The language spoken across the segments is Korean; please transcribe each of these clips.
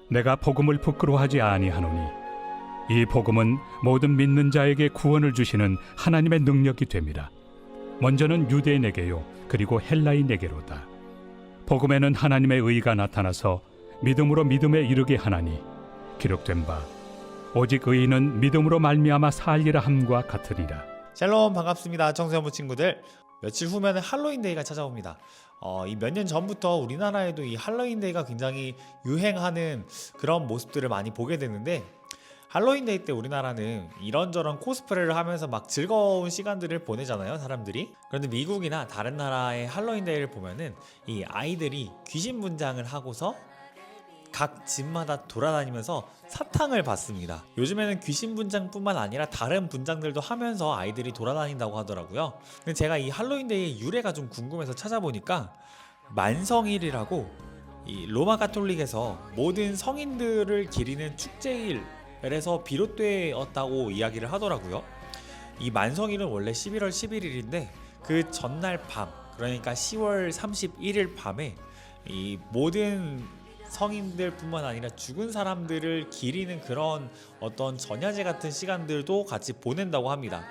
내가 복음을 부끄러워하지 아니하노니 이 복음은 모든 믿는 자에게 구원을 주시는 하나님의 능력이 됨이라. 먼저는 유대인에게요 그리고 헬라인에게로다. 복음에는 하나님의 의가 나타나서 믿음으로 믿음에 이르게 하나니 기록된 바 오직 의인은 믿음으로 말미암아 살리라 함과 같으리라. 샬롬, 반갑습니다. 청소년부 친구들. 며칠 후면 할로윈데이가 찾아옵니다. 이 몇 년 전부터 우리나라에도 이 할로윈데이가 굉장히 유행하는 그런 모습들을 많이 보게 되는데, 할로윈데이 때 우리나라는 이런저런 코스프레를 하면서 막 즐거운 시간들을 보내잖아요, 사람들이. 그런데 미국이나 다른 나라의 할로윈데이를 보면은 이 아이들이 귀신 분장을 하고서 각 집마다 돌아다니면서 사탕을 받습니다. 요즘에는 귀신 분장뿐만 아니라 다른 분장들도 하면서 아이들이 돌아다닌다고 하더라고요. 근데 제가 이 할로윈데이의 유래가 좀 궁금해서 찾아보니까, 만성일이라고 이 로마 가톨릭에서 모든 성인들을 기리는 축제일에서 비롯되었다고 이야기를 하더라고요. 이 만성일은 원래 11월 11일인데 그 전날 밤, 그러니까 10월 31일 밤에 이 모든 성인들뿐만 아니라 죽은 사람들을 기리는 그런 어떤 전야제 같은 시간들도 같이 보낸다고 합니다.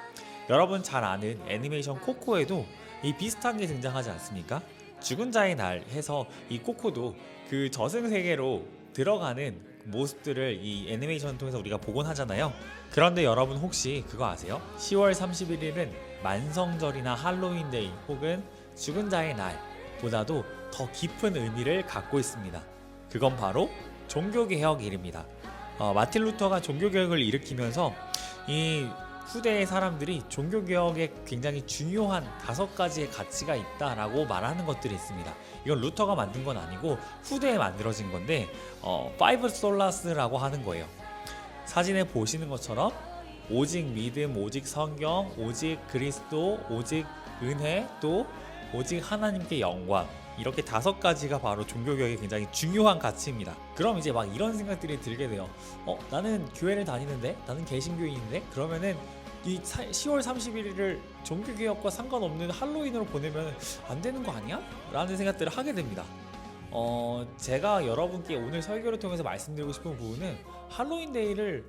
여러분 잘 아는 애니메이션 코코에도 이 비슷한 게 등장하지 않습니까? 죽은 자의 날 해서 이 코코도 그 저승세계로 들어가는 모습들을 이 애니메이션을 통해서 우리가 보곤 하잖아요. 그런데 여러분 혹시 그거 아세요? 10월 31일은 만성절이나 할로윈데이 혹은 죽은 자의 날보다도 더 깊은 의미를 갖고 있습니다. 그건 바로 종교개혁일입니다. 마틴 루터가 종교개혁을 일으키면서 이 후대의 사람들이 종교개혁에 굉장히 중요한 5가지의 가치가 있다라고 말하는 것들이 있습니다. 이건 루터가 만든 건 아니고 후대에 만들어진 건데, 파이브 솔라스라고 하는 거예요. 사진에 보시는 것처럼 오직 믿음, 오직 성경, 오직 그리스도, 오직 은혜, 또 오직 하나님께 영광, 이렇게 5가지가 바로 종교개혁의 굉장히 중요한 가치입니다. 그럼 이제 막 이런 생각들이 들게 돼요. 나는 교회를 다니는데, 나는 개신교인인데, 그러면은 이 10월 31일을 종교개혁과 상관없는 할로윈으로 보내면 안 되는 거 아니야? 라는 생각들을 하게 됩니다. 제가 여러분께 오늘 설교를 통해서 말씀드리고 싶은 부분은, 할로윈데이를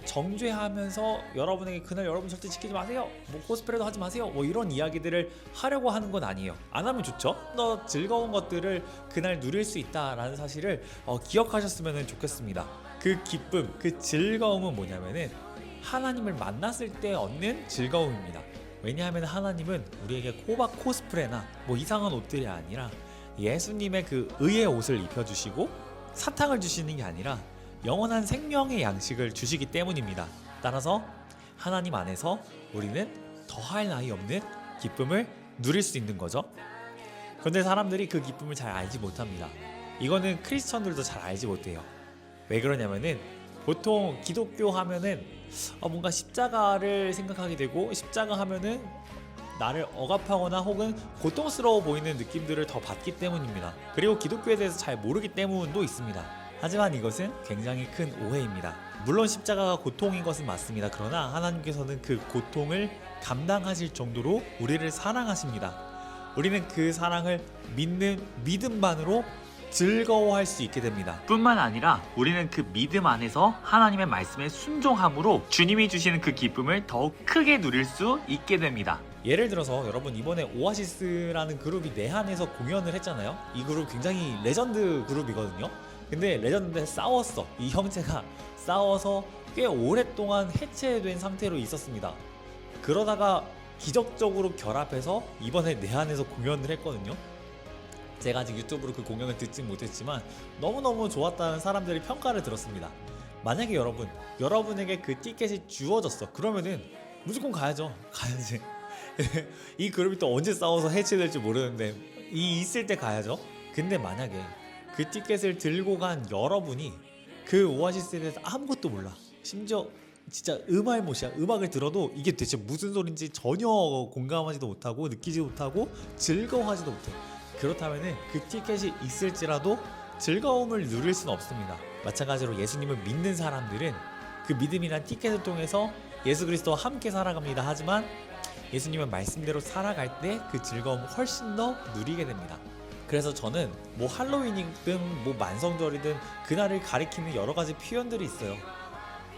정죄하면서 여러분에게 그날 여러분 절대 지키지 마세요, 뭐 코스프레도 하지 마세요, 뭐 이런 이야기들을 하려고 하는 건 아니에요. 안 하면 좋죠. 더 즐거운 것들을 그날 누릴 수 있다라는 사실을 기억하셨으면 좋겠습니다. 그 기쁨, 그 즐거움은 뭐냐면은 하나님을 만났을 때 얻는 즐거움입니다. 왜냐하면 하나님은 우리에게 호박 코스프레나 뭐 이상한 옷들이 아니라 예수님의 그 의의 옷을 입혀주시고 사탕을 주시는 게 아니라 영원한 생명의 양식을 주시기 때문입니다. 따라서 하나님 안에서 우리는 더할 나위 없는 기쁨을 누릴 수 있는 거죠. 그런데 사람들이 그 기쁨을 잘 알지 못합니다. 이거는 크리스천들도 잘 알지 못해요. 왜 그러냐면은 보통 기독교 하면은 뭔가 십자가를 생각하게 되고, 십자가 하면은 나를 억압하거나 혹은 고통스러워 보이는 느낌들을 더 받기 때문입니다. 그리고 기독교에 대해서 잘 모르기 때문도 있습니다. 하지만 이것은 굉장히 큰 오해입니다. 물론 십자가가 고통인 것은 맞습니다. 그러나 하나님께서는 그 고통을 감당하실 정도로 우리를 사랑하십니다. 우리는 그 사랑을 믿는 믿음만으로 즐거워할 수 있게 됩니다. 뿐만 아니라 우리는 그 믿음 안에서 하나님의 말씀에 순종함으로 주님이 주시는 그 기쁨을 더욱 크게 누릴 수 있게 됩니다. 예를 들어서 여러분, 이번에 오아시스라는 그룹이 내한에서 공연을 했잖아요. 이 그룹 굉장히 레전드 그룹이거든요. 근데 레전드인데 싸웠어. 이 형제가 싸워서 꽤 오랫동안 해체된 상태로 있었습니다. 그러다가 기적적으로 결합해서 이번에 내한에서 공연을 했거든요. 제가 아직 유튜브로 그 공연을 듣진 못했지만 너무너무 좋았다는 사람들의 평가를 들었습니다. 만약에 여러분에게 그 티켓이 주어졌어. 그러면은 무조건 가야죠. 가야지. 이 그룹이 또 언제 싸워서 해체될지 모르는데 있을 때 가야죠. 근데 만약에 그 티켓을 들고 간 여러분이 그 오아시스에 대해서 아무것도 몰라, 심지어 진짜 음알못이야. 음악을 들어도 이게 대체 무슨 소린지 전혀 공감하지도 못하고 느끼지 못하고 즐거워하지도 못해. 그렇다면은 그 티켓이 있을지라도 즐거움을 누릴 수는 없습니다. 마찬가지로 예수님을 믿는 사람들은 그 믿음이란 티켓을 통해서 예수 그리스도와 함께 살아갑니다. 하지만 예수님의 말씀대로 살아갈 때 그 즐거움 훨씬 더 누리게 됩니다. 그래서 저는 뭐 할로윈이든 뭐 만성절이든 그날을 가리키는 여러 가지 표현들이 있어요.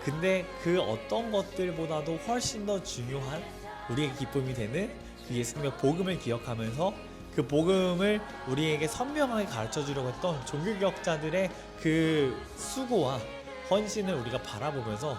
근데 그 어떤 것들보다도 훨씬 더 중요한 우리의 기쁨이 되는 그 예수님의 복음을 기억하면서 그 복음을 우리에게 선명하게 가르쳐 주려고 했던 종교개혁자들의 그 수고와 헌신을 우리가 바라보면서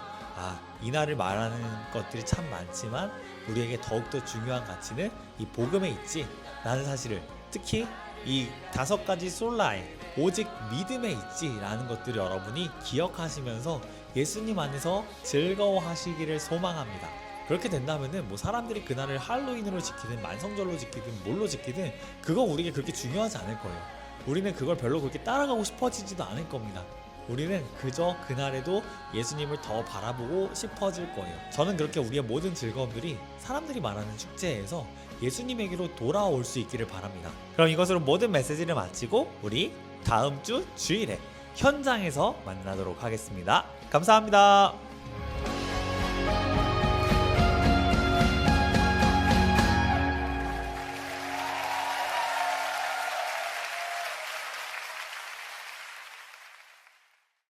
이날을 말하는 것들이 참 많지만 우리에게 더욱더 중요한 가치는 이 복음에 있지 라는 사실을, 특히 이 5가지 솔라에 오직 믿음에 있지 라는 것들을 여러분이 기억하시면서 예수님 안에서 즐거워하시기를 소망합니다. 그렇게 된다면은 뭐 사람들이 그날을 할로윈으로 지키든 만성절로 지키든 뭘로 지키든 그거 우리에게 그렇게 중요하지 않을 거예요. 우리는 그걸 별로 그렇게 따라가고 싶어지지도 않을 겁니다. 우리는 그저 그날에도 예수님을 더 바라보고 싶어질 거예요. 저는 그렇게 우리의 모든 즐거움들이 사람들이 말하는 축제에서 예수님에게로 돌아올 수 있기를 바랍니다. 그럼 이것으로 모든 메시지를 마치고 우리 다음 주 주일에 현장에서 만나도록 하겠습니다. 감사합니다.